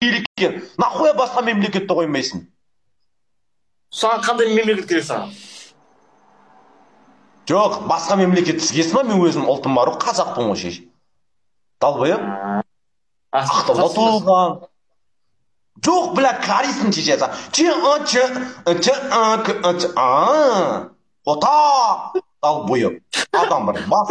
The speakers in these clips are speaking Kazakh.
билік екен. Нахуя басқа мемлекетті қоймайсың? Саған қандай мемлекет керек саған? Жоқ, басқа мемлекет сізгесін ба, мен өзім ұлтым бар, қазақпын ғой шеш. Далбайып? Ақтауда туылған. Жоқ, бля, карисін шешесі. Ота! Далбайып. Адам бір бас.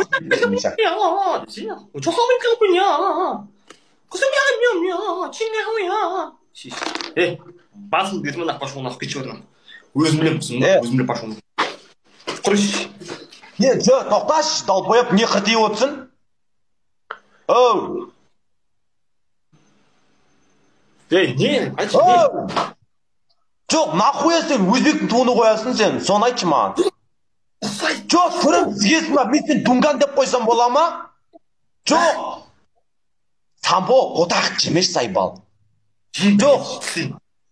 Басым дедім ана пошел нахуй кетші отырмын. Өзім білем, өзім білем пошел. Құрыш. Не, тоқташ, далбайып, не қыртиып отырсың? Оу! Не? Айтшы. Жоқ, нахуя сен өзбектің туыны қоясың сен? Соны айтшы маған. Жоқ, түрім сізгесін ба, мен сен Дунган деп қойсам бола ма? Жоқ. Самбо, отақ жемеш сайбал. Жоқ.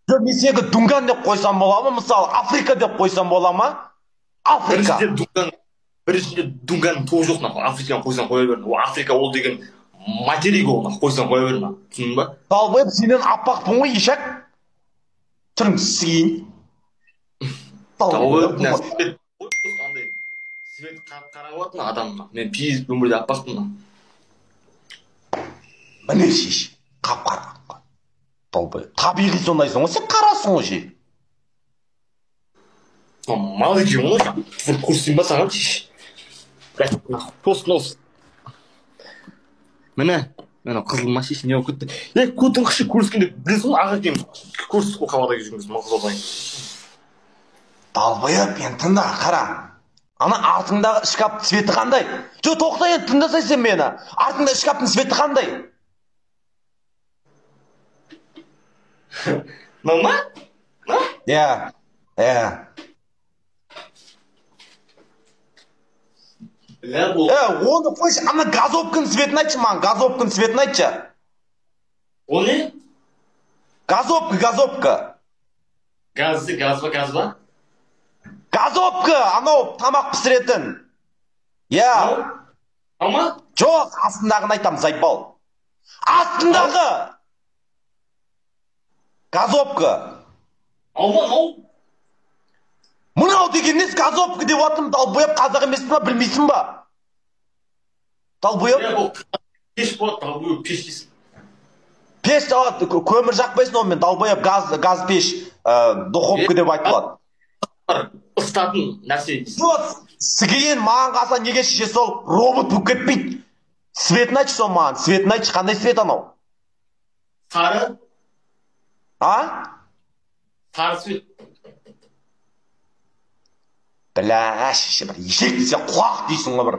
Жоқ, мен сені Дунган деп қойсам бола ма? Мысалы, Африка деп қойсам бола ма? Африка. Біріншінде Дунганның туы жоқ, нахуй. Африканы қойсам қоя берді. Ол Африка ол деген материк ол, нахуй. Қойсам қоя берді, нахуй. Түсіндің ба? Далбайып, сенен аппақпын ғой, ешек. Түрің сүйейін. Далбайып, андай свет қарап алатын адамға. Мен пейіз өмірде аппақпын. Міне шеш, қап-қара. Далбайып, табиғи сондайсың ғой, сен қарасың ғой шеш. Мал екен ғой, көрсетейін ба саған шеш. Пост нос. Міне қызылма шеш, не болып кетті. Көтің қышы көріскенде білесің ғой, аға екенін көрсіз қол қабада жүргенбіз, мақсатайын. Далбайып, мен тыңда, қара. Ана артыңдағы шкаптың светі қандай? Жоқ, тоқта енді тыңдасай сен мені. Артыңдағы шкаптың светі қандай? Мама? Оны қойшы, ана газовканың светін айтшы маған, газовканың светін айтшы. О не? Газовка. Газ ба? Газовка, анау тамақ пісіретін. Ама? Жоқ, астындағын айтам, зайпал. Астындағы. Газовка. Ау? Мынау деген несі газовка деп атым, далбайып қазақ емессің ба, білмейсің ба? Далбайып? Пеш болады, далбайып пеш дейсің. Пеш, көмір жақпайсың онымен, далбайып газ пеш, духовка деп айтылады. Ыстатын нәрсе дейсің. Жоқ, сігейін маған қалса неге шеше сол робот болып кетпейді. Светін айтшы сол маған, светін айтшы, қандай свет анау? Сары? Сары свет. Бля, шеше бір ешек десе құлақ дейсің ғой бір.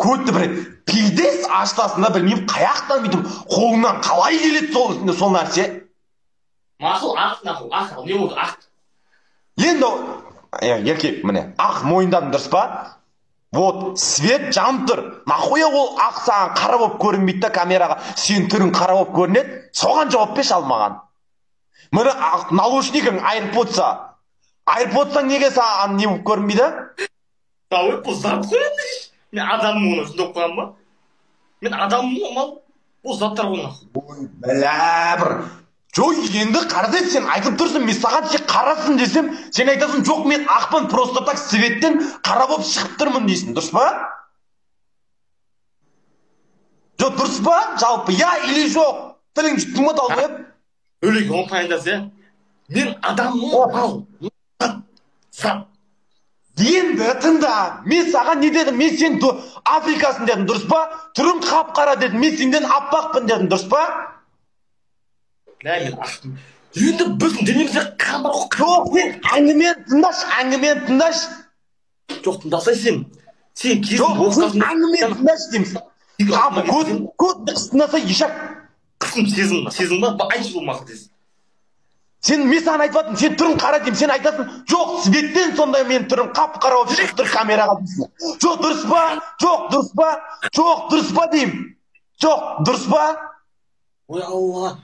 Көтті бір пейдес аштасында білмеймін, қаяқтан бүйтіп қолыңнан қалай келеді сол нәрсе? Масыл ақ, не болды ақ? Енді, еркек, міне, ақ мойындадың дұрыс па? Вот, свет жанып тұр. Нахуя ол ақ саған қара болып көрінбейді да камераға, сен түрің қара болып көрінеді? Соған жауап берші ал маған. Міне, наушнигің айрподса. Айрподсаң неге саған не болып көрінбейді? Бұл зат қой енді. Мен адаммын оны жындап қойған ба? Мен адаммын ғой, бұл заттар ғой нахуй. Бля, бір. Жоқ, енді қарасай, сен айтып тұрсың, мен саған сен қарасын десем, сен айтасың, жоқ, мен ақпын, просто так светтен қара болып шығып тұрмын дейсің, дұрыс па? Жоқ, дұрыс па? Жалпы, или жоқ? Тілің жұттың ма далбайып? Өлеге оңпайындас, мен адаммын, зат. Енді, тыңда, мен саған не дедім, мен сен Африкасын дедім, дұрыс па? Түрің қап-қара дедім, мен сенден аппақпын дедім, дұрыс па? Мен ақтым. Енді біздің денемізде қан бар ғой. Жоқ, сен әңгімені тыңдаш. Жоқ, тыңдасай сен. Сен кезін жоқ, әңгімені тыңдаш дейміз. Көтті тыңдасай, ешек. Қысым сезім ба? Айтшы бұл мақсат десін. Мен саған айтып жатырмын, сен түрің қара деймін, сен айтасың, жоқ, светтен сондай мен түрім қап-қара болып шығып тұр камераға дейсің. Жоқ, дұрыс па? Жоқ, дұрыс па деймін. Жоқ, дұрыс па? Ой Алла,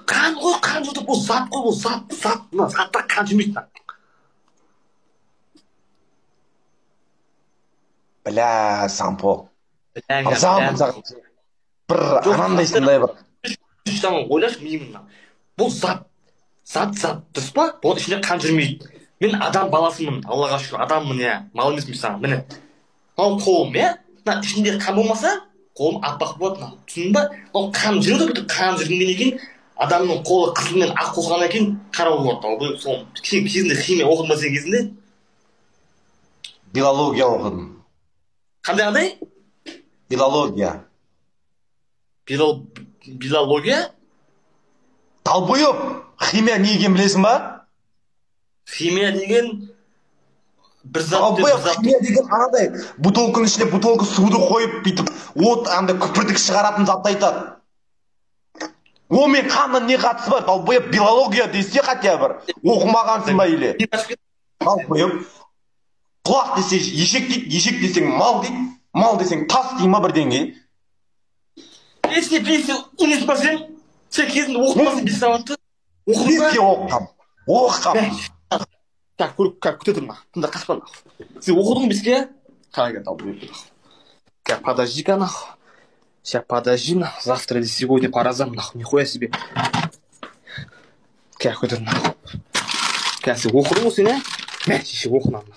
қан ғой, қан жұтып, бұл зат қой, бұл затта қан жүрмейді. Бля, Сампо. Бір анандай сондай бір. жағынан ойлашы миыңнан. Бұл зат, дұрыс па? Бұның ішінде қан жүрмейді. Мен адам баласымын, Аллаға шүкір, адаммын, иә, мал емеспін саған, міне. Мынау қолым, иә? Мына ішінде қан болмаса, қолым аппақ болады, мынау. Түсіндің ба? Мынау қан жүреді, бүйтіп қан жүргеннен кейін, адамның қолы қызыл мен ақ қосылғаннан кейін қара болады. Бұл сол кезінде химия оқыдың ба сен кезінде? Биология оқыдым. Қандай? Биология. Биология? Талбойып, химия не екенін білесің ба? Химия деген бір зат. Талбойып, химия деген анадай бутылканың ішіне бутылка суды қойып, бүйтіп, от андай күпіртік шығаратын затты айтады. Онымен қанның не қатысы бар? Талбойып, биология десе хотя бір, оқымағансың ба или? Талбойып, құлақ десе ешек дейді, ешек десең мал дейді, мал десең тас дейді ма бірдеңе? Еске емес па сен? Сен кезінде оқымасың бес сауатты? Оқыдың ба? Оқығам. Так, күте тұрма. Тыңда қашпа нахуй. Сен оқыдың беске? Қарай Талбойып. Подожди-ка нахуй. Сейчас подожди нахуй. Завтра или сегодня поразам нахуй. Нихуя себе. Күте нахуй. Сен оқыдың ғой сен, ә? Мә, шеше оқы нахуй.